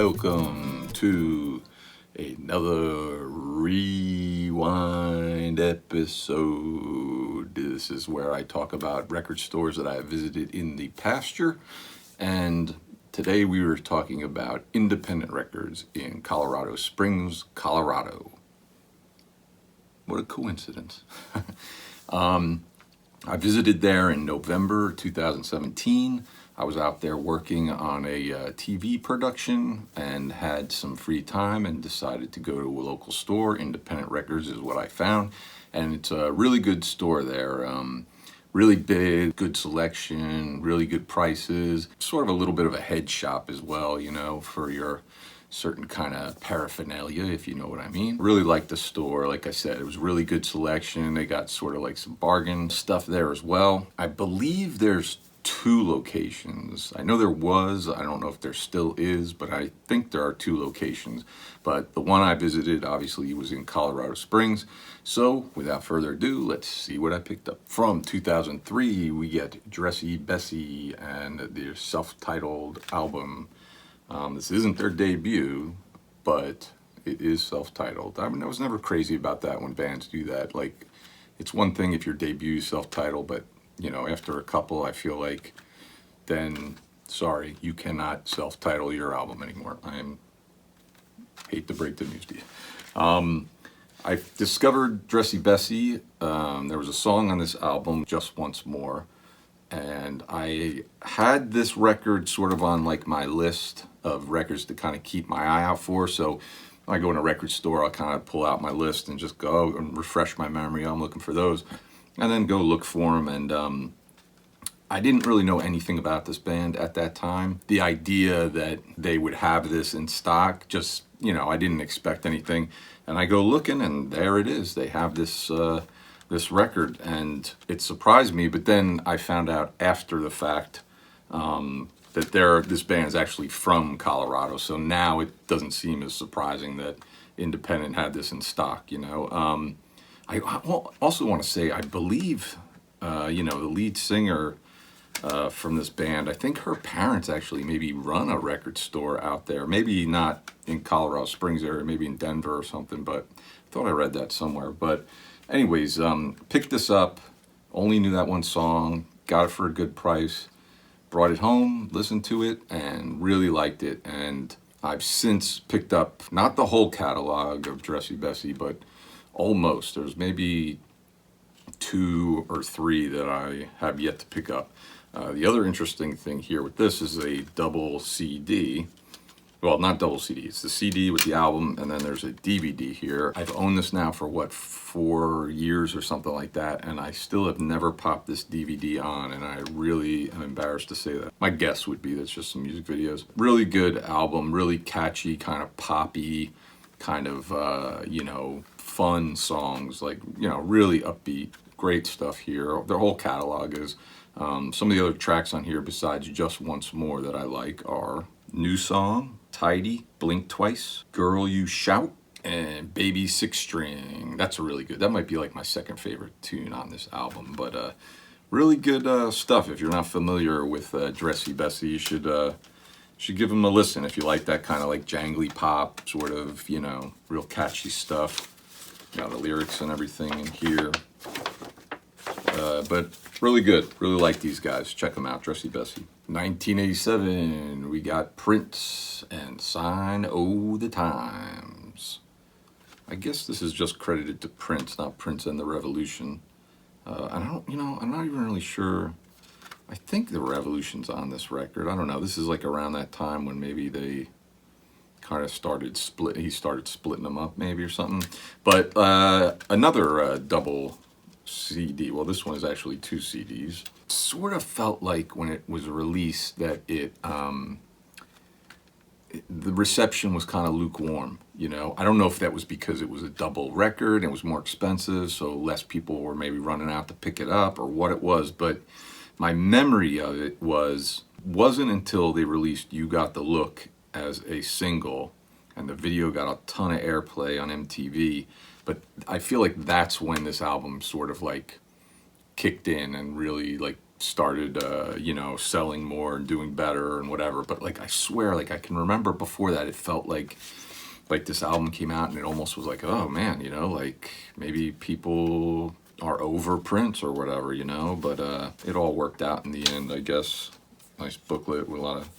Welcome to another Rewind episode. This is where I talk about record stores that I have visited in the past year. And today we were talking about independent records in Colorado Springs, Colorado. What a coincidence. I visited there in November 2017. I was out there working on a TV production and had some free time and decided to go to a local store. Independent Records is what I found, and it's a really good store there. Really big, good selection, really good prices. Sort of a little bit of a head shop as well, you know, for your certain kind of paraphernalia, if you know what I mean. Really liked the store. Like I said, it was really good selection. They got sort of like some bargain stuff there as well. I believe there's 2 locations. I know there was, I don't know if there still is, but I think there are 2 locations. But the one I visited obviously was in Colorado Springs. So without further ado, let's see what I picked up. From 2003, we get Dressy Bessy and their self-titled album. This isn't their debut, but it is self-titled. I mean, I was never crazy about that when bands do that. Like, it's one thing if your debut is self-titled, but you know, after a couple, I feel like then, sorry, you cannot self-title your album anymore. Hate to break the news to you. I discovered Dressy Bessy. There was a song on this album, Just Once More, and I had this record sort of on like my list of records to kind of keep my eye out for. So when I go in a record store, I'll kind of pull out my list and just go and refresh my memory. I'm looking for those. And then go look for them, and I didn't really know anything about this band at that time. The idea that they would have this in stock, just, you know, I didn't expect anything. And I go looking, and there it is. They have this this record, and it surprised me. But then I found out after the fact that this band's actually from Colorado. So now it doesn't seem as surprising that Independent had this in stock, you know. I also want to say, I believe, you know, the lead singer from this band, I think her parents actually maybe run a record store out there. Maybe not in Colorado Springs area, maybe in Denver or something, but I thought I read that somewhere. But anyways, picked this up, only knew that one song, got it for a good price, brought it home, listened to it, and really liked it. And I've since picked up, not the whole catalog of Dressy Bessy, but almost. There's maybe 2 or 3 that I have yet to pick up. The other interesting thing here with this is a double CD. Well, not double CD. It's the CD with the album, and then there's a DVD here. I've owned this now for, what, 4 years or something like that, and I still have never popped this DVD on, and I really am embarrassed to say that. My guess would be that's just some music videos. Really good album, really catchy, kind of poppy, kind of, you know, fun songs, like, you know, really upbeat, great stuff here. Their whole catalog is. Some of the other tracks on here besides Just Once More that I like are New Song, Tidy, Blink Twice, Girl You Shout, and Baby Six String. That's a really good, that might be like my second favorite tune on this album, but really good stuff. If you're not familiar with Dressy Bessy, you should give them a listen if you like that kind of like jangly pop, sort of, you know, real catchy stuff. Got the lyrics and everything in here. But really good. Really like these guys. Check them out, Dressy Bessy. 1987, we got Prince and Sign O' the Times. I guess this is just credited to Prince, not Prince and the Revolution. I don't, you know, I'm not even really sure. I think the Revolution's on this record. I don't know. This is like around that time when maybe they kind of started he started splitting them up maybe or something. But another double CD. Well, this one is actually 2 CDs. Sort of felt like when it was released that the reception was kind of lukewarm, you know. I don't know if that was because it was a double record and it was more expensive, so less people were maybe running out to pick it up, or what it was, but my memory of it wasn't until they released You Got the Look as a single, and the video got a ton of airplay on MTV, but I feel like that's when this album sort of like kicked in and really like started, selling more and doing better and whatever. But like, I swear, like I can remember before that, it felt like this album came out and it almost was like, oh man, like maybe people are over Prince or whatever, but it all worked out in the end, I guess. Nice booklet with a lot of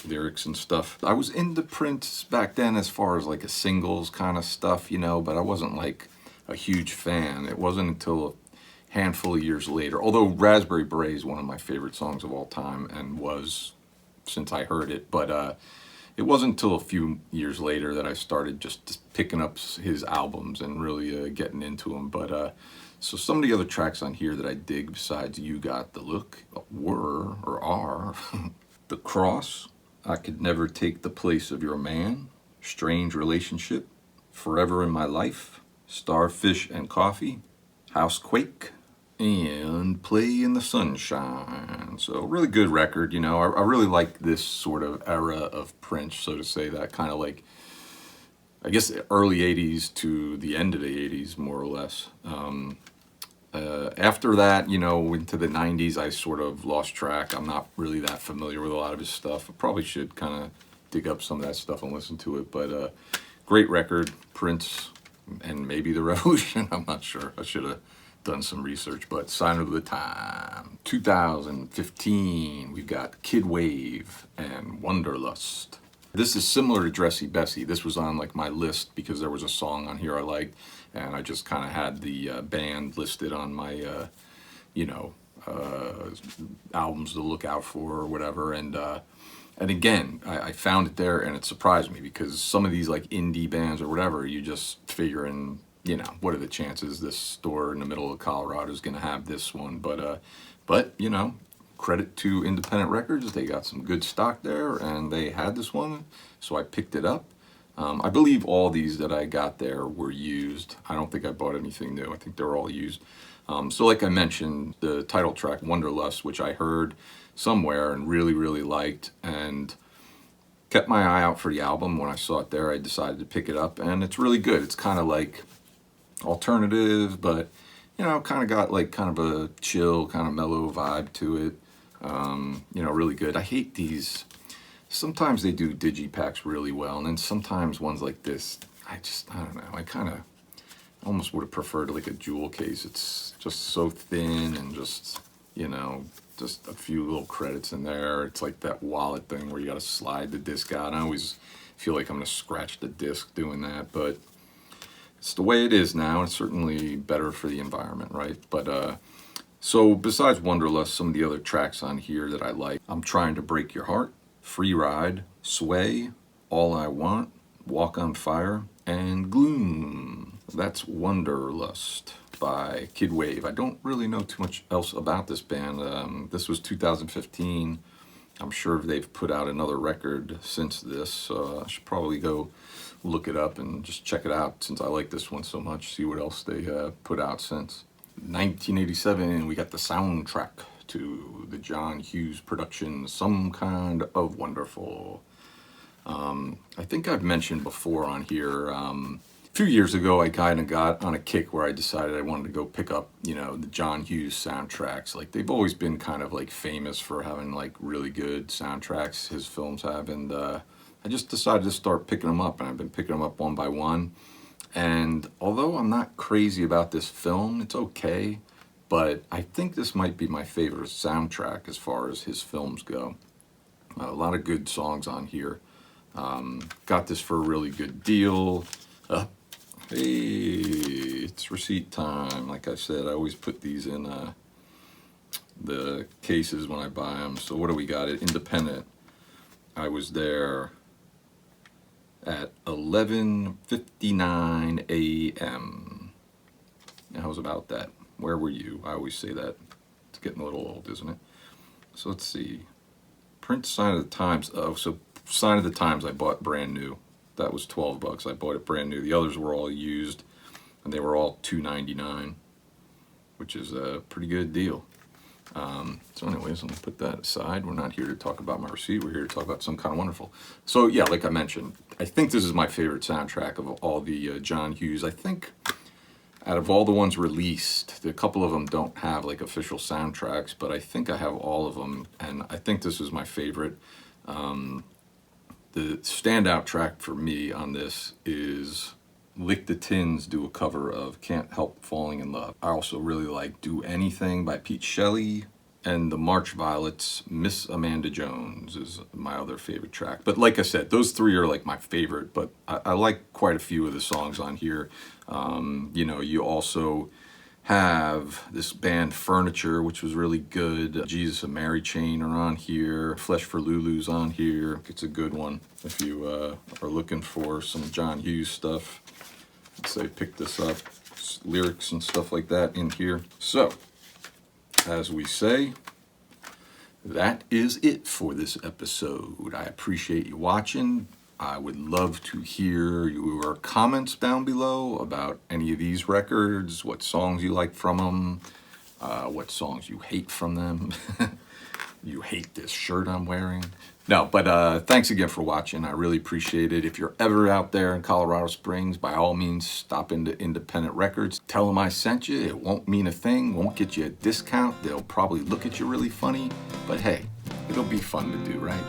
lyrics and stuff. I was into Prince back then as far as like a singles kind of stuff, but I wasn't like a huge fan. It wasn't until a handful of years later, although Raspberry Beret is one of my favorite songs of all time and was since I heard it, but it wasn't until a few years later that I started just picking up his albums and really getting into them. But so some of the other tracks on here that I dig besides You Got the Look were, or are, The Cross, I Could Never Take the Place of Your Man, Strange Relationship, Forever in My Life, Starfish and Coffee, Housequake, and Play in the Sunshine. So really good record, I really like this sort of era of Prince, so to say, that kind of like, I guess, early 80s to the end of the 80s, more or less. After that, into the 90s, I sort of lost track. I'm not really that familiar with a lot of his stuff. I probably should kind of dig up some of that stuff and listen to it. But great record, Prince, and maybe The Revolution. I'm not sure. I should have done some research, but Sign of the Time. 2015, we've got Kid Wave and Wonderlust. This is similar to Dressy Bessy. This was on like my list because there was a song on here I liked, and I just kind of had the band listed on my, albums to look out for or whatever. And again, I found it there, and it surprised me because some of these like indie bands or whatever, you just figuring, what are the chances this store in the middle of Colorado is going to have this one? But credit to Independent Records. They got some good stock there, and they had this one, so I picked it up. I believe all these that I got there were used. I don't think I bought anything new. I think they're all used. So like I mentioned, the title track, Wonderlust, which I heard somewhere and really, really liked, and kept my eye out for the album. When I saw it there, I decided to pick it up, and it's really good. It's kind of like alternative, but kind of got like kind of a chill, kind of mellow vibe to it. Really good. I hate these. Sometimes they do digipacks really well, and then sometimes ones like this, I don't know. I kind of almost would have preferred like a jewel case. It's just so thin and just a few little credits in there. It's like that wallet thing where you got to slide the disc out. I always feel like I'm going to scratch the disc doing that, but it's the way it is now. It's certainly better for the environment, right? But so besides Wonderlust, some of the other tracks on here that I like, I'm Trying to Break Your Heart, Free Ride, Sway, All I Want, Walk on Fire, and Gloom. That's Wonderlust by Kid Wave. I don't really know too much else about this band. This was 2015. I'm sure they've put out another record since this, so I should probably go look it up and just check it out since I like this one so much, see what else they put out since. 1987, we got the soundtrack to the John Hughes production, Some Kind of Wonderful. I think I've mentioned before on here, a few years ago I kind of got on a kick where I decided I wanted to go pick up, the John Hughes soundtracks. Like, they've always been kind of like famous for having like really good soundtracks, his films have, and I just decided to start picking them up, and I've been picking them up one by one. And although I'm not crazy about this film, it's okay, but I think this might be my favorite soundtrack as far as his films go. A lot of good songs on here. Got this for a really good deal. Hey, it's receipt time. Like I said, I always put these in the cases when I buy them. So what do we got at Independent? I was there at 11:59 a.m. How's about that? Where were you? I always say that. It's getting a little old, isn't it? So let's see. Print Sign of the Times. Oh, so Sign of the Times I bought brand new. That was $12. I bought it brand new. The others were all used, and they were all $2.99, which is a pretty good deal. So anyways, I'm going to put that aside. We're not here to talk about my receipt. We're here to talk about Some Kind of Wonderful. So yeah, like I mentioned, I think this is my favorite soundtrack of all the John Hughes. I think Out of all the ones released, a couple of them don't have like official soundtracks, but I think I have all of them, and I think this is my favorite. The standout track for me on this is Lick the Tins do a cover of Can't Help Falling in Love. I also really like Do Anything by Pete Shelley, and the March Violets, Miss Amanda Jones is my other favorite track. But like I said, those three are like my favorite, but I like quite a few of the songs on here. You know, you also have this band Furniture, which was really good. Jesus and Mary Chain are on here. Flesh for Lulu's on here. It's a good one if you are looking for some John Hughes stuff. I'd say pick this up. Lyrics and stuff like that in here. So, as we say, that is it for this episode. I appreciate you watching. I would love to hear your comments down below about any of these records, what songs you like from them, what songs you hate from them. You hate this shirt I'm wearing. No, but thanks again for watching. I really appreciate it. If you're ever out there in Colorado Springs, by all means, stop into Independent Records. Tell them I sent you. It won't mean a thing. Won't get you a discount. They'll probably look at you really funny. But hey, it'll be fun to do, right?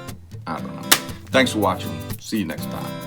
I don't know. Thanks for watching. See you next time.